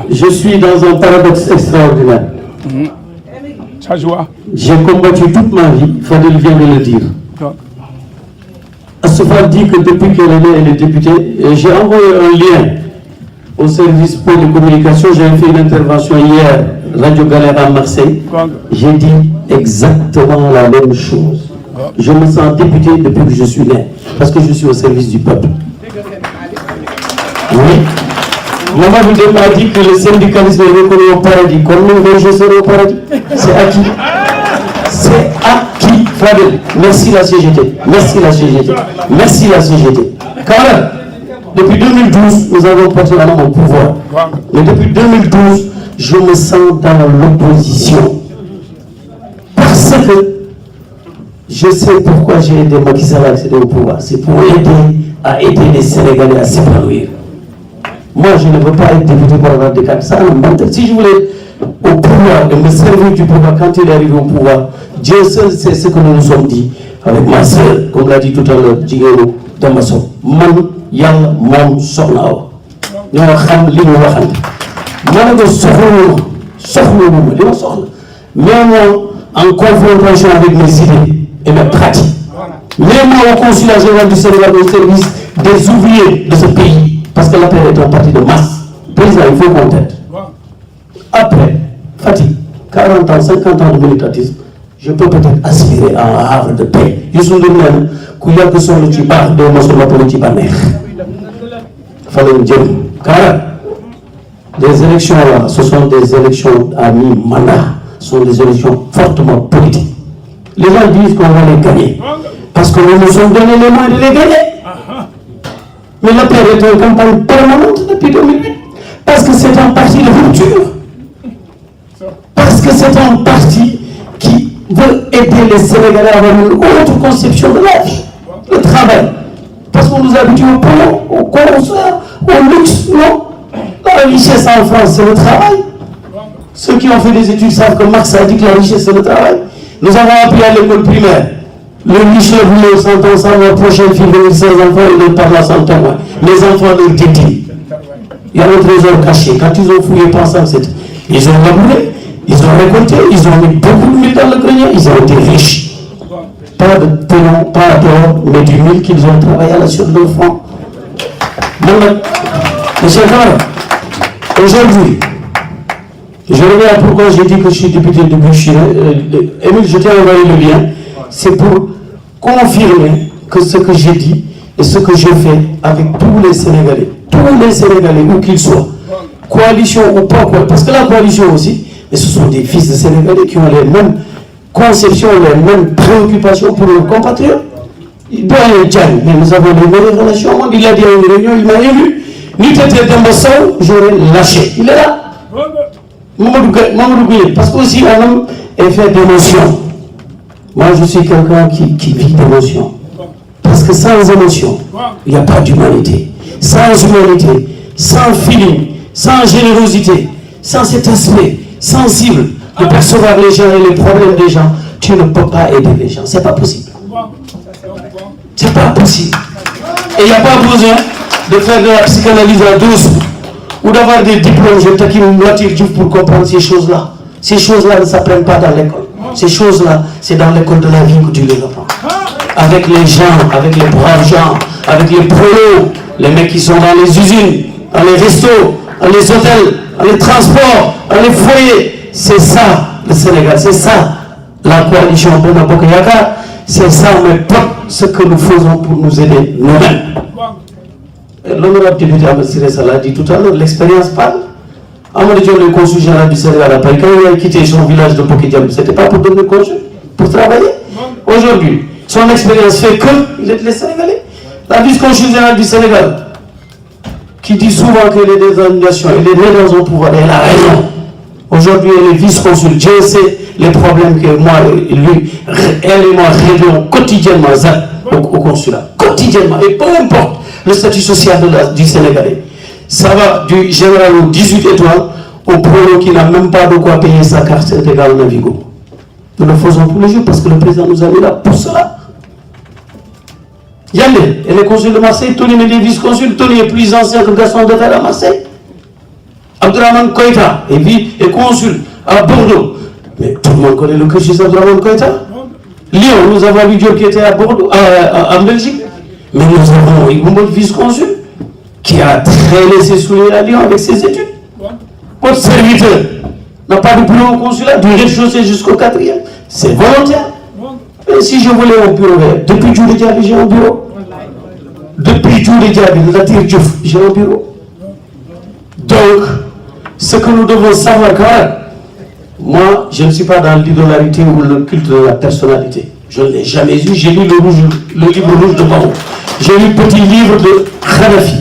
Je suis dans un paradoxe extraordinaire. J'ai combattu toute ma vie, Fadel vient de le dire. Assoufal dit que depuis qu'elle est née, elle est députée, j'ai envoyé un lien au service pour les communications. J'ai fait une intervention hier, Radio Galère à Marseille. J'ai dit exactement la même chose. Je me sens député depuis que je suis né, parce que je suis au service du peuple. Oui. Maman Boudé m'a dit que le syndicalisme est reconnu au paradis. Comme nous, je serai au paradis. C'est acquis. C'est acquis, Fadel. Merci la CGT. Merci la CGT. Merci la CGT. Quand même, depuis 2012, nous avons porté la main au pouvoir. Mais depuis 2012, je me sens dans l'opposition. Parce que je sais pourquoi j'ai aidé Macky Sall à accéder au pouvoir. C'est pour aider les Sénégalais à s'épanouir. Moi, je ne veux pas être député pour avoir des cartes. Si je voulais au pouvoir et me servir du pouvoir quand il est arrivé au pouvoir, Dieu seul sait ce que nous nous sommes dit avec ma soeur, comme l'a dit tout à l'heure, Djigéro Damaso. Man, Yang, Mom, Sornao. Nous avons dit, nous avons dit, mais moi, en confrontation avec mes idées et mes pratiques, même moi, au consulat général du Sénégal au service des ouvriers de ce pays. Parce que la paix est un parti de masse. Président, il faut qu'on t'aide. Après, Fatih, 40 ans, 50 ans de militantisme, je peux peut-être aspirer à un havre de paix. Je suis le même, qu'il y a que son le tibar, de mon sur la politique bannière. Il fallait me dire, car les élections là, ce sont des élections à mi-mandat, ce sont des élections fortement politiques. Les gens disent qu'on va les gagner. Parce que nous nous sommes donné les moyens de les gagner. Mais la paix est une campagne permanente depuis 2008. Parce que c'est un parti de rupture. Parce que c'est un parti qui veut aider les Sénégalais à avoir une autre conception de la vie. Le travail. Parce qu'on nous habitue au pognon, au concert, au luxe, non? La richesse en France, c'est le travail. Ceux qui ont fait des études savent que Marx a dit que la richesse, c'est le travail. Nous avons appris à l'école primaire. Le riche voulait 100 ans sans la prochaine fille venir ses enfants, il leur parle à 100 ans. Les enfants leur dédient. Il y a un trésor caché. Quand ils ont fouillé pensant, ils ont labouré, ils ont récolté, ils ont mis beaucoup de mille dans le grenier, ils ont été riches. Pas de pognon, pas d'or, mais du mille qu'ils ont travaillé à la suite de leur front. Maintenant, monsieur Farah, aujourd'hui, je reviens à pourquoi j'ai dit que je suis député de Guchire. Émile, je t'ai envoyé le lien. C'est pour confirmer que ce que j'ai dit et ce que je fais avec tous les Sénégalais, où qu'ils soient, coalition ou pas, parce que la coalition aussi, et ce sont des fils de Sénégalais qui ont les mêmes conceptions, les mêmes préoccupations pour leurs compatriotes. Il doit y être, mais nous avons les meilleures relations. Il a dit à une réunion, il m'a élu. Ni t'étais dans mon sang, j'aurais lâché. Il est là. Mamadou Gueye, parce qu'aussi un homme est fait d'émotions. Moi, je suis quelqu'un qui vit d'émotions. Parce que sans émotion, il n'y a pas d'humanité. Sans humanité, sans feeling, sans générosité, sans cet aspect sensible de percevoir les gens et les problèmes des gens, tu ne peux pas aider les gens. C'est pas possible. C'est pas possible. Et il n'y a pas besoin de faire de la psychanalyse à 12 ou d'avoir des diplômes. Je te dis pour comprendre ces choses-là. Ces choses-là ne s'apprennent pas dans l'école. Ces choses-là, c'est dans l'école de la vie que tu les apprends. Avec les gens, avec les braves gens, avec les prolos, les mecs qui sont dans les usines, dans les restos, dans les hôtels, dans les transports, dans les foyers. C'est ça le Sénégal, c'est ça la coalition Benno Bokk Yakaar, c'est ça mes potes, ce que nous faisons pour nous aider nous-mêmes. L'honorable député Ahmed Siré Sall a dit tout à l'heure, l'expérience parle. Amadou Diop, le consul général du Sénégal, après, quand il a quitté son village de Pokédiam, ce n'était pas pour devenir consul, pour travailler. Aujourd'hui, son expérience fait qu'il est les Sénégalais. La vice-consul général du Sénégal, qui dit souvent qu'elle est des organisations, elle est née dans un pouvoir, elle a raison. Aujourd'hui, elle est vice-consul. Dieu sait les problèmes que moi, lui, elle et moi réglons quotidiennement au consulat. Quotidiennement. Et peu importe le statut social du Sénégalais. Ça va du général aux 18 étoiles au prolo qui n'a même pas de quoi payer sa carte intégrale Navigo. Nous le faisons tous les jours parce que le président nous a mis là pour cela. Yandé, elle est consul de Marseille, Tony est vice-consul, Tony est plus ancien que Gaston Defferre à Marseille. Abdourahmane Koïta est consul à Bordeaux. Mais tout le monde connaît le cursus d'Abdourahmane Koïta. Lyon, nous avons Lidio qui était à Bordeaux, en Belgique. Mais nous avons Igoumbol, vice-consul, qui a traîné ses souliers à Lyon avec ses études. Votre serviteur n'a pas de bureau au consulat, du rez-de-chaussée jusqu'au 4e. C'est volontaire. Et si je voulais un bureau, depuis Djouli Diaby, j'ai un bureau. Depuis Djouli Diaby, Latir Diouf, j'ai un bureau. Donc, ce que nous devons savoir quand même, moi, je ne suis pas dans l'idolâtrie ou le culte de la personnalité. Je ne l'ai jamais eu. J'ai lu le livre rouge de Mao. J'ai lu le petit livre de Kadhafi.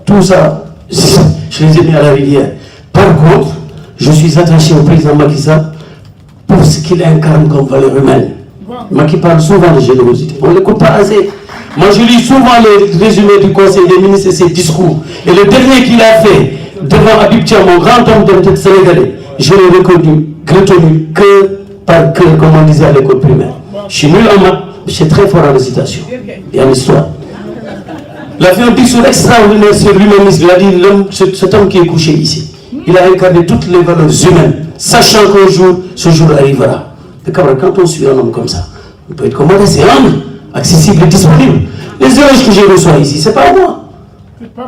Tout ça, je les ai mis à la rivière. Par contre, je suis attaché au président Macky Sall pour ce qu'il incarne comme valeur humaine. Macky parle souvent de générosité. On ne l'écoute pas assez. Moi, je lis souvent les résumés du Conseil des ministres et ses discours. Et le dernier qu'il a fait devant Habib Thiam, mon grand homme de tête sénégalais, je l'ai retenu que par cœur, comme on disait à l'école primaire. Je suis nul en maths, je suis très fort en récitation et en histoire. Il a fait un discours extraordinaire sur l'humanisme. Il a dit, cet homme qui est couché ici, il a incarné toutes les valeurs humaines, sachant qu'un jour, ce jour arrivera. Mais quand on suit un homme comme ça, on peut être commandé, c'est humble, accessible et disponible. Les éloges que je reçois ici, c'est pas à moi.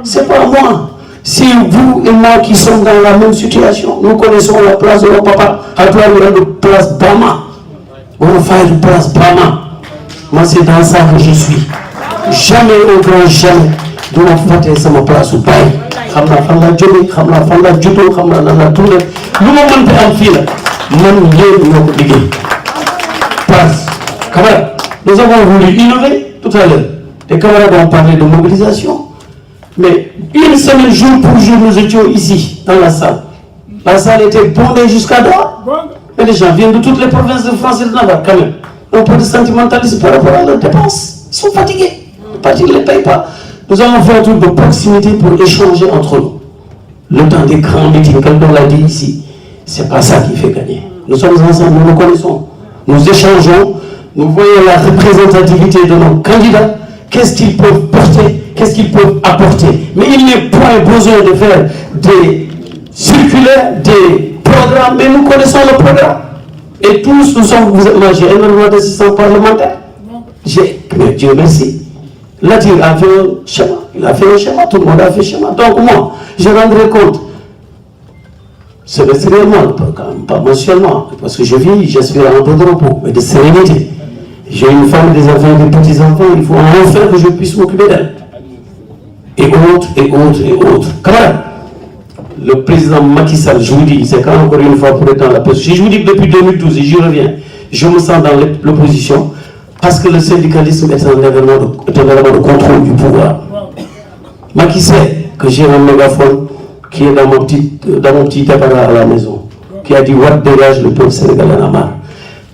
C'est pas à moi. C'est vous et moi qui sommes dans la même situation. Nous connaissons la place de nos papas. À toi, il y a de place Bama. On va faire de place Bama. Moi, c'est dans ça que je suis. Jamais au grand jamais. De ma fête, c'est ma place au bail. Khamla Fanda Djobi, Khamla Fanda Djudo, Khamla Nana Touré. Nous m'avons fait un fil. Place. Camarades, nous avons voulu innover tout à l'heure. Les camarades ont parlé de mobilisation. Mais une semaine, jour pour jour, nous étions ici, dans la salle. La salle était bondée jusqu'à dehors. Mais les gens viennent de toutes les provinces de France et de Navarre, quand même. Un peu de sentimentalisme par rapport à leurs dépenses. Ils sont fatigués. Les partis ne les payent pas. Nous avons fait un truc de proximité pour échanger entre nous. Le temps des grands meetings, quelqu'un l'a dit ici, c'est pas ça qui fait gagner. Nous sommes ensemble, nous nous connaissons. Nous échangeons, nous voyons la représentativité de nos candidats. Qu'est-ce qu'ils peuvent porter? Qu'est-ce qu'ils peuvent apporter? Mais il n'est point besoin de faire des circulaires, des programmes, mais nous connaissons le programme. Et tous nous sommes, moi j'ai énormément d'assistants parlementaires. Mais Dieu merci. Latir a fait un schéma, il a fait un schéma, tout le monde a fait un schéma. Donc moi, je rendrai compte, semestriellement, pas mensuellement, parce que je vis, j'aspire à un peu de repos, mais de sérénité. J'ai une femme, des enfants, des petits-enfants, il faut enfin que je puisse m'occuper d'elle. Et autres, et autres, et autres. Camarades, le président Macky Sall, je vous dis, c'est quand encore une fois pour être dans la pêche. Je vous dis que depuis 2012, et j'y reviens, je me sens dans l'opposition parce que le syndicalisme est un élément de contrôle du pouvoir. Macky sait que j'ai un mégaphone qui est dans mon petit appareil à la maison, qui a dit « What dégage le peuple sénégalais en a marre ».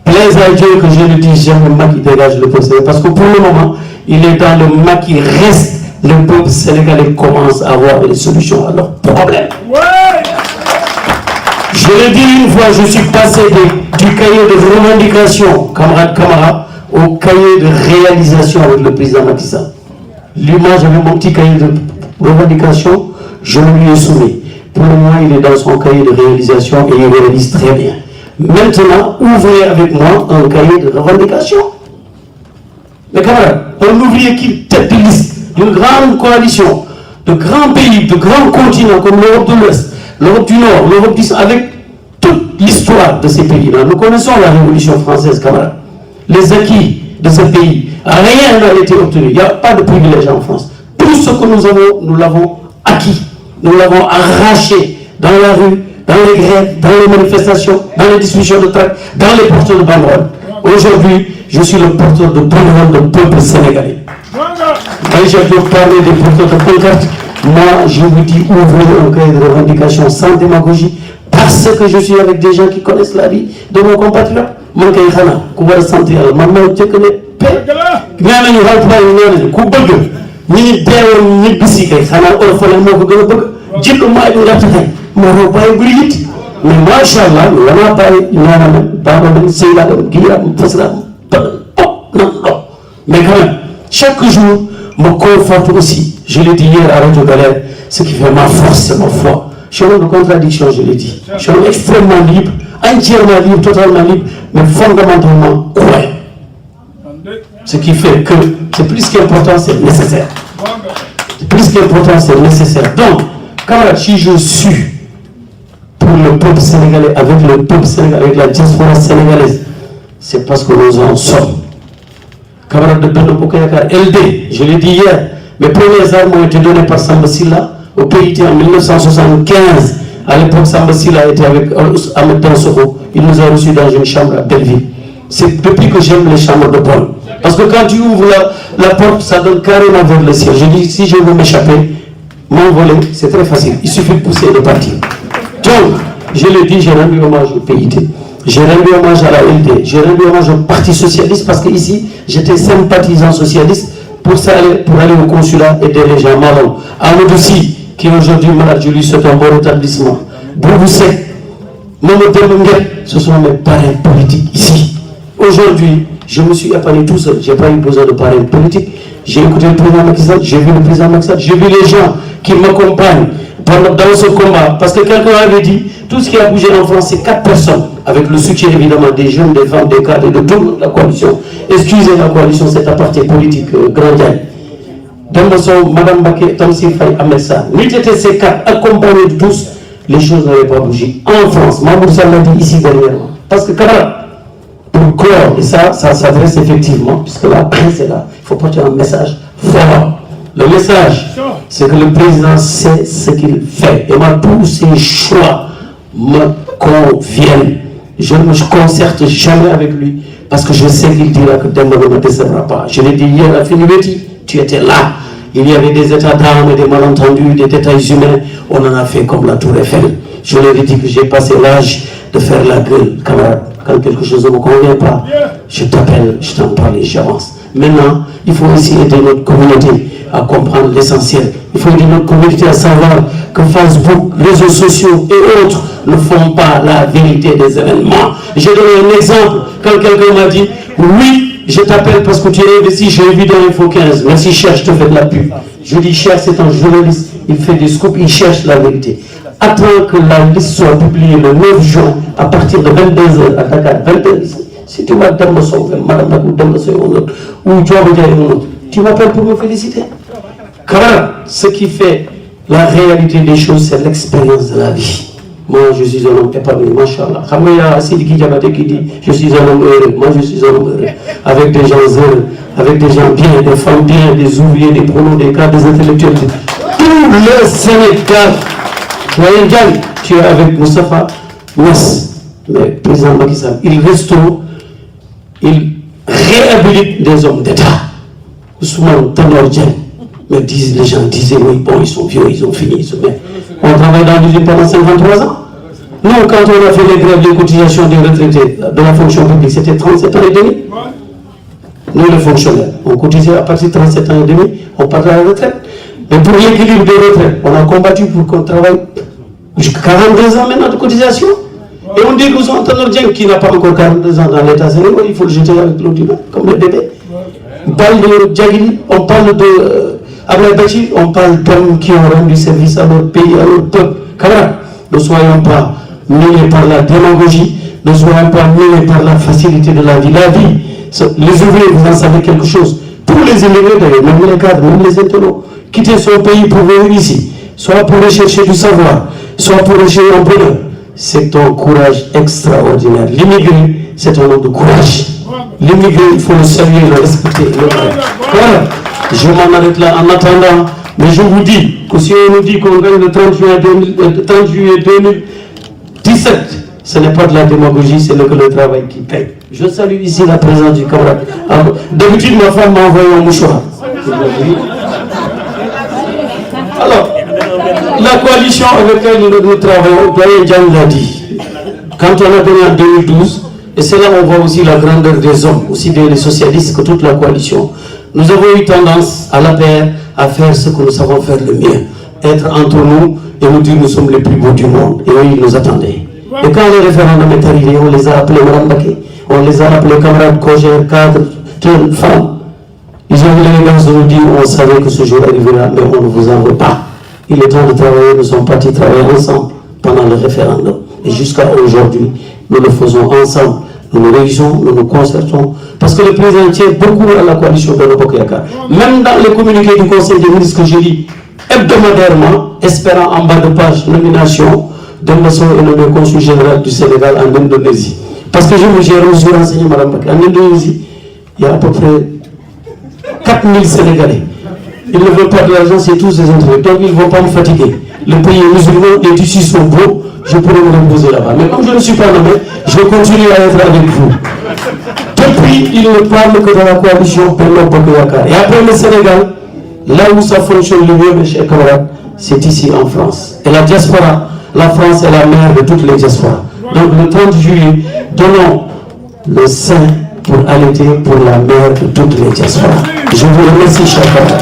Plaise à Dieu que je le dis jamais, Macky dégage le peuple sénégalais, parce que pour le moment, il est dans le Macky reste. Le peuple sénégalais commence à avoir des solutions à leurs problèmes. Je l'ai dit une fois, je suis passé du cahier de revendication, camarade Camara, au cahier de réalisation avec le président Macky Sall. Lui, moi, j'avais mon petit cahier de revendication, je lui ai soumis. Pour le moment, il est dans son cahier de réalisation et il réalise très bien. Maintenant, ouvrez avec moi un cahier de revendication. Mais camarades, un ouvrier qui tête de liste d'une grande coalition, de grands pays, de grands continents comme l'Europe de l'Ouest, l'Europe du Nord, l'Europe du Sud, avec toute l'histoire de ces pays-là. Nous connaissons la Révolution française, camarades. Les acquis de ce pays, rien n'a été obtenu. Il n'y a pas de privilège en France. Tout ce que nous avons, nous l'avons acquis. Nous l'avons arraché dans la rue, dans les grèves, dans les manifestations, dans les distributions de tracts, dans les porteurs de banderoles. Aujourd'hui, je suis le porteur de banderoles du peuple sénégalais. Quand je peux parler des porteurs de pancartes, moi je vous dis ouvrez un cahier de revendication sans démagogie, parce que je suis avec des gens qui connaissent la vie de nos compatriotes. Man kay xana ku war a sant yàlla man ma jëkk ne pe nee nañu xalpulaay yi nee nañu ku bëgg ñi deewoon ñibbisi kay xanaa olofale moo ko gën a bëgg jëkk maa ñu ngatt kay moo ko bàyyi buri it mais macha allah wanaa bàyyi noona nag baaba dem seyla dem giiram fasram nan mais quand même chaque jour me conforte aussi, je l'ai dit hier à Radio Galère, ce qui fait ma force, c'est ma foi. Je suis un homme de contradiction, je l'ai dit. Je suis un homme extrêmement libre, entièrement libre, totalement libre, mais fondamentalement croyant. Ce qui fait que c'est plus qu'important, c'est nécessaire. C'est plus qu'important, c'est nécessaire. Donc, camarades, si je suis pour le peuple sénégalais, avec la diaspora sénégalaise, c'est parce que nous en sommes. Camarades de Benno Bokk Yakaar, LD, je l'ai dit hier, mes premières armes ont été données par Samba Sylla au PIT en 1975. À l'époque, Samba Sylla était avec Ahmed Dansokho. Il nous a reçus dans une chambre à Belleville. C'est depuis que j'aime les chambres de bonne. Parce que quand tu ouvres la porte, ça donne carrément vers le ciel. Je dis, si je veux m'échapper, m'envoler, c'est très facile. Il suffit de pousser et de partir. Donc, je l'ai dit, j'ai rendu hommage au PIT. J'ai rendu hommage à la LD. J'ai rendu hommage au Parti Socialiste parce qu'ici, j'étais sympathisant socialiste pour aller au consulat aider les gens marrons. Amadou Sy, qui est aujourd'hui malade, je lui souhaite un bon rétablissement. Boubou Seck, Mamadou Demba, ce sont mes parrains politiques ici. Aujourd'hui, je me suis épargné tout seul. Je n'ai pas eu besoin de parrain politique. J'ai écouté le président Macky Sall, j'ai vu le président Macky Sall, j'ai vu les gens qui m'accompagnent dans ce combat. Parce que quelqu'un avait dit, tout ce qui a bougé en France, c'est 4 personnes, avec le soutien évidemment des jeunes, des femmes, des cadres et de toute la coalition. Excusez la coalition, c'est un parti politique grandiose. Demba Sow, Madame Baké, Tamsir Faye, Ahmed Sarr. N'eût été ces 4 accompagnés de tous, les choses n'auraient pas bougé. En France, Mahmoud Sall l'a dit ici dernièrement. Parce que camarades, pour clore, et ça s'adresse effectivement, puisque la presse est là, il faut porter un message fort. Le message, c'est que le président sait ce qu'il fait. Et moi, tous ses choix me conviennent. Je ne me concerte jamais avec lui, parce que je sais qu'il dira que Demba ne me décevra pas. Je l'ai dit hier à Finibeti, tu étais là. Il y avait des états d'âme, des malentendus, des détails humains. On en a fait comme la Tour Eiffel. Je leur ai dit que j'ai passé l'âge de faire la gueule, camarade. Quand quelque chose ne me convient pas, je t'appelle, je t'en parle et j'avance. Maintenant, il faut aussi aider notre communauté à comprendre l'essentiel. Il faut aider notre communauté à savoir que Facebook, réseaux sociaux et autres ne font pas la vérité des événements. J'ai donné un exemple quand quelqu'un m'a dit, oui, je t'appelle parce que tu es investi, j'ai vu dans Info 15. Merci cher, je te fais de la pub. Je dis cher, c'est un journaliste, il fait des scoops, il cherche la vérité. Attends que la liste soit publiée le 9 juin à partir de 22h à Dakar, 22h. Si tu vois Demba Sow, Madame Bakou, Demba Sow ou tu m'appelles pour me féliciter. Car ce qui fait la réalité des choses, c'est l'expérience de la vie. Moi, je suis un homme épanoui, machallah. Il y a Sidi Diabaté qui dit je suis un homme heureux. Moi, je suis un homme heureux. Avec des gens heureux, avec des gens bien, des femmes bien, des ouvriers, des prolos, des cadres, des intellectuels. Tout le Sénégal. Voyez, Diagne, tu es avec Moustapha Niasse, le président Macky Sall. Il restaure, il réhabilite des hommes d'État. Ousmane Tanor Diagne. Mais les gens disaient, oui, bon, ils sont vieux, ils ont fini. On travaille dans l'usine pendant 53 ans. Nous, quand on a fait les grèves de cotisation des retraités de la fonction publique, c'était 37 ans et demi. Nous, les fonctionnaires, on cotisait à partir de 37 ans et demi, on partait à la retraite. Mais pour l'équilibre des retraites, on a combattu pour qu'on travaille jusqu'à 42 ans maintenant de cotisation. Et on dit que Ousmane Tanor Diagne, qui n'a pas encore 42 ans dans l'État sénégalais, il faut le jeter avec l'eau du bain, comme le bébé. On parle de Diaguili, on parle de Ablaye Bachir, on parle d'hommes qui ont rendu service à notre pays, à notre peuple. Camarades, ne soyons pas menés par la démagogie, ne soyons pas menés par la facilité de la vie. La vie, les ouvriers, vous en savez quelque chose. Pour les immigrés d'ailleurs, même les cadres, même les intellos, quitter son pays pour venir ici, soit pour rechercher du savoir, soit pour rechercher un bonheur, c'est un courage extraordinaire. L'immigré, c'est un homme de courage. L'immigré, il faut le saluer, le respecter. Voilà. Je m'en arrête là en attendant, mais je vous dis que si on nous dit qu'on gagne le 30 juillet 2017, ce n'est pas de la démagogie, c'est le travail qui paye. Je salue ici la présence du camarade. D'habitude, ma femme m'a envoyé un mouchoir. Alors, la coalition avec laquelle nous travaillons, Doyen Diagne l'a dit. Quand on a donné en 2012, et c'est là où on voit aussi la grandeur des hommes, aussi bien les socialistes que toute la coalition, nous avons eu tendance à la paix à faire ce que nous savons faire le mieux, être entre nous et nous dire nous sommes les plus beaux du monde. Et eux, ils nous attendaient. Et quand le référendum est arrivé, on les a appelés Madame Baké, on les a appelés camarades, cogères, cadres, jeunes, femmes. Ils ont eu l'élégance de nous dire on savait que ce jour arrivera, mais on ne vous en veut pas. il est temps de travailler, nous sommes partis travailler ensemble pendant le référendum. Et jusqu'à aujourd'hui, nous le faisons ensemble. Nous nous réunissons, nous nous concertons. Parce que le président tient beaucoup à la coalition de Bokoyaka. Même dans les communiqués du Conseil des ministres que je lis hebdomadairement, espérant en bas de page nomination de Masso et le consul général du Sénégal en Indonésie. Parce que j'ai reçu renseigné, Madame Bakr, en Indonésie, il y a à peu près 4000 Sénégalais. Ils ne veulent pas de l'argent, c'est tous des intérêts. Donc ils ne vont pas me fatiguer. Le pays est musulman, les tissus sont beaux, je pourrais me reposer là-bas. Mais comme je ne suis pas nommé, je vais continuer à être avec vous. Depuis, ils ne parlent que de la coalition Benno Bokk Yakaar. Et après le Sénégal, là où ça fonctionne le mieux, mes chers camarades, c'est ici en France. Et la diaspora, la France est la mère de toutes les diasporas. Donc le 30 juillet, donnons le sein pour allaiter pour la mère de toutes les diasporas. Je vous remercie, chers camarades.